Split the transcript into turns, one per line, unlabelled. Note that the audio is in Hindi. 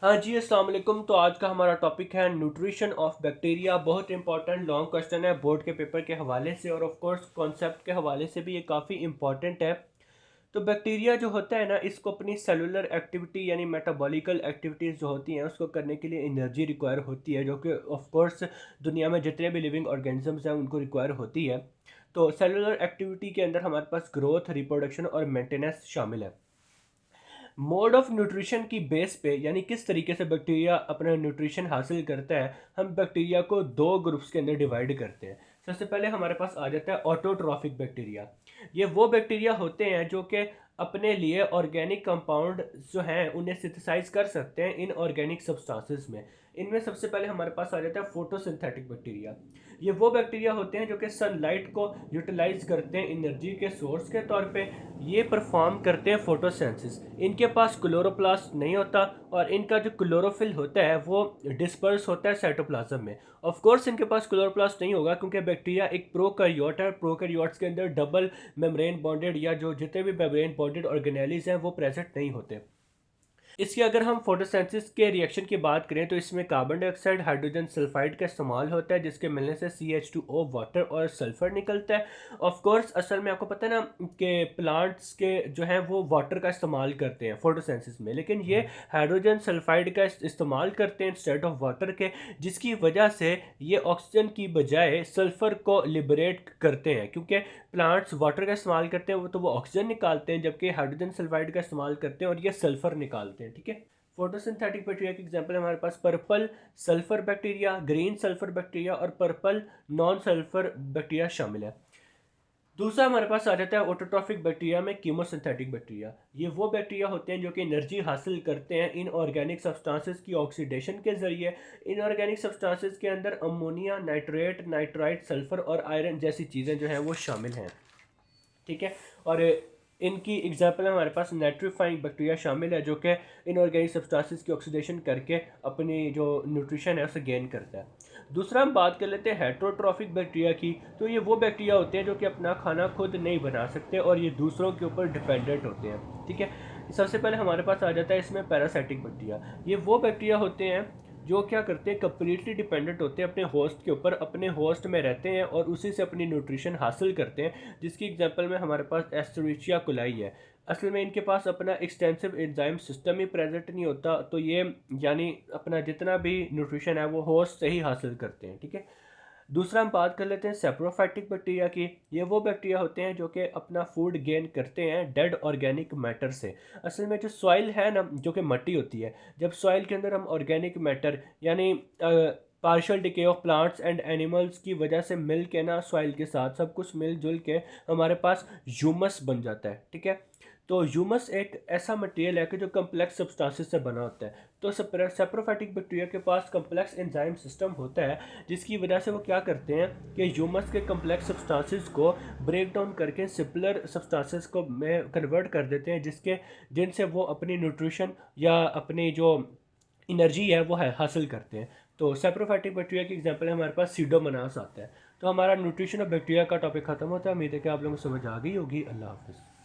हाँ जी, अस्सलाम वालेकुम। तो आज का हमारा टॉपिक है न्यूट्रिशन ऑफ बैक्टीरिया। बहुत इंपॉर्टेंट लॉन्ग क्वेश्चन है बोर्ड के पेपर के हवाले से और ऑफ कोर्स कॉन्सेप्ट के हवाले से भी ये काफ़ी इंपॉर्टेंट है। तो बैक्टीरिया जो होता है ना, इसको अपनी सेलुलर एक्टिविटी यानी मेटाबॉलिकल एक्टिविटीज़ जो होती हैं उसको करने के लिए एनर्जी रिक्वायर होती है, जो कि ऑफ कोर्स दुनिया में जितने भी लिविंग ऑर्गेनिजम्स हैं उनको रिक्वायर होती है। तो सेलुलर एक्टिविटी के अंदर हमारे पास ग्रोथ, रिप्रोडक्शन और मेंटेनेंस शामिल है। मोड ऑफ न्यूट्रिशन की बेस पे यानी किस तरीके से बैक्टीरिया अपना न्यूट्रिशन हासिल करता है, हम बैक्टीरिया को दो ग्रुप्स के अंदर डिवाइड करते हैं। सबसे पहले हमारे पास आ जाता है ऑटोट्रॉफिक बैक्टीरिया। ये वो बैक्टीरिया होते हैं जो कि अपने लिए ऑर्गेनिक कंपाउंड जो हैं उन्हें सिंथेसाइज कर सकते हैं इन ऑर्गेनिक सब्सटेंसेस में। इनमें सबसे पहले हमारे पास आ जाता है फोटोसिंथेटिक बैक्टीरिया। ये वो बैक्टीरिया होते हैं जो कि सनलाइट को यूटिलाइज करते हैं एनर्जी के सोर्स के तौर पे। ये परफॉर्म करते हैं फोटोसिंथेसिस। इनके पास क्लोरोप्लास्ट नहीं होता और इनका जो क्लोरोफिल होता है वो डिस्पर्स होता है साइटोप्लाज्म में। ऑफ कोर्स इनके पास क्लोरोप्लास्ट नहीं होगा क्योंकि बैक्टीरिया एक प्रोकैरियोट है। प्रोकैरियोट्स के अंदर डबल मेम्ब्रेन बॉन्डेड या जो जितने भी मेम्ब्रेन बॉन्डेड ऑर्गेनेलीज हैं वो प्रेजेंट नहीं होते। इसकी अगर हम फोटोसिंथेसिस के रिएक्शन की बात करें तो इसमें कार्बन डाइऑक्साइड, हाइड्रोजन सल्फाइड का इस्तेमाल होता है, जिसके मिलने से CH2O वाटर और सल्फर निकलता है। ऑफ कोर्स असल में आपको पता है ना कि प्लांट्स के जो हैं वो वाटर का इस्तेमाल करते हैं फोटोसिंथेसिस में, लेकिन ये हाइड्रोजन सल्फाइड का इस्तेमाल करते हैं इंस्टेड ऑफ वाटर के, जिसकी वजह से ये ऑक्सीजन की बजाय सल्फर को लिबरेट करते हैं। क्योंकि प्लांट्स वाटर का इस्तेमाल करते हैं वो तो वो ऑक्सीजन निकालते हैं, जबकि हाइड्रोजन सल्फाइड का इस्तेमाल करते हैं और ये सल्फर निकालते हैं। ठीक है। फोटोसिंथेटिक बैक्टीरिया के एग्जांपल हमारे पास purple sulphur bacteria, green sulphur bacteria और पर्पल नॉन सल्फर बैक्टीरिया शामिल है। दूसरा हमारे पास आ जाता है ऑटोट्रॉफिक बैक्टीरिया में कीमोसिंथेटिक बैक्टीरिया। ये वो बैक्टीरिया होते हैं जो कि एनर्जी हासिल करते हैं इन ऑर्गेनिक सब्सटेंसेस की ऑक्सीडेशन के ज़रिए। इन ऑर्गेनिक सब्सटेंसेस के अंदर अमोनिया, नाइट्रेट, नाइट्राइट, सल्फर और आयरन जैसी चीज़ें जो हैं वो शामिल हैं। ठीक है। और इनकी एग्जांपल हमारे पास नाइट्रीफाइंग बैक्टीरिया शामिल है, जो कि इनऑर्गेनिक सब्सटेंसेस की ऑक्सीडेशन करके अपनी जो न्यूट्रिशन है उसे गेन करता है। दूसरा हम बात कर लेते हैं हेट्रोट्रॉफिक बैक्टीरिया की। तो ये वो बैक्टीरिया होते हैं जो कि अपना खाना खुद नहीं बना सकते और ये दूसरों के ऊपर डिपेंडेंट होते हैं। ठीक है। सबसे पहले हमारे पास आ जाता है इसमें पैरासाइटिक बैक्टीरिया। ये वो बैक्टीरिया होते हैं जो क्या करते हैं, कम्प्लीटली डिपेंडेंट होते हैं अपने होस्ट के ऊपर, अपने होस्ट में रहते हैं और उसी से अपनी न्यूट्रिशन हासिल करते हैं, जिसकी एग्जांपल में हमारे पास एस्टरिचिया कोलाई है। असल में इनके पास अपना एक्सटेंसिव एंजाइम सिस्टम ही प्रेजेंट नहीं होता, तो ये यानी अपना जितना भी न्यूट्रिशन है वो होस्ट से ही हासिल करते हैं। ठीक है। दूसरा हम बात कर लेते हैं सेप्रोफाइटिक बैक्टीरिया की। ये वो बैक्टीरिया होते हैं जो कि अपना फूड गेन करते हैं डेड ऑर्गेनिक मैटर से। असल में जो सॉइल है ना, जो कि मट्टी होती है, जब सॉइल के अंदर हम ऑर्गेनिक मैटर यानी partial decay of plants and animals की वजह से मिल के ना, सॉइल के साथ सब कुछ मिलजुल के हमारे पास ह्यूमस बन जाता है। ठीक है। तो ह्यूमस एक ऐसा मटेरियल है कि जो कम्प्लेक्स सब्सटेंसेस से बना होता है। तो सेप्रोफाइटिक बैक्टीरिया के पास कम्प्लेक्स एंजाइम सिस्टम होता है, जिसकी वजह से वो क्या करते हैं कि ह्यूमस के कम्प्लेक्स सब्सटेंसेस को ब्रेक डाउन करके सिंपलर सब्सटेंसेस को में कन्वर्ट कर देते हैं, जिनसे वो अपनी न्यूट्रिशन या अपनी जो एनर्जी है वो है हासिल करते हैं। तो सेप्रोफाइटिक बैक्टीरिया की एग्जांपल है हमारे पास सीडोमोनास आता है। तो हमारा न्यूट्रिशन ऑफ बैक्टीरिया का टॉपिक खत्म होता है। उम्मीद है कि आप लोगों को समझ आ गई होगी। अल्लाह हाफिज़।